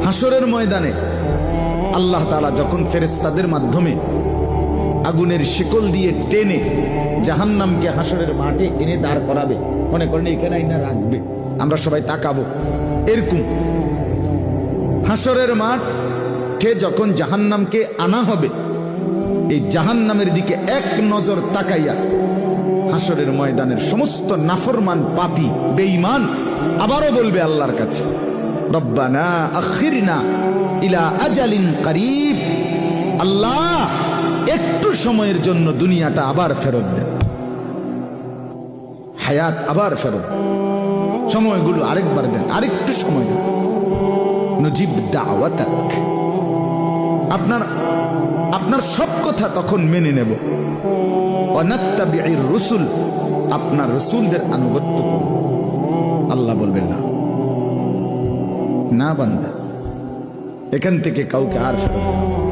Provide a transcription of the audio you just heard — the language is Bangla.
হাসরের ময়দানে আল্লাহ তাআলা যখন ফেরেশতাদের মাধ্যমে আগুনের শিকল দিয়ে টেনে জাহান্নামকে হাসরের মাঠে এনে দাঁড় করাবে, মনে করেন এখানে আইনা রাখবে, আমরা সবাই তাকাবো এরকম। হাসরের মাঠে যখন জাহান্নামকে আনা হবে, এই জাহান্নামের দিকে এক নজর তাকাইয়া হাসরের ময়দানের সমস্ত নাফরমান পাপী বেঈমান আবারও বলবে আল্লাহর কাছে, রব্বানা আখিরনা ইলা আজালিন করিব, আল্লাহ একটু সময়ের জন্য দুনিয়াটা আবার ফেরত দেন, হায়াত আবার ফেরত, সময়গুলো আরেকবার দেন, আরেকটু সময় দেন, নজিব দাওয়াতাক, আপনার সব কথা তখন মেনে নেব, ওয়ানাত্তাবিউর রুসুল, আপনার রসুলদের আনুগত্য করব। আল্লাহ বলবেন না, না বান্দা, এখান থেকে কাউকে আর ফেরত না।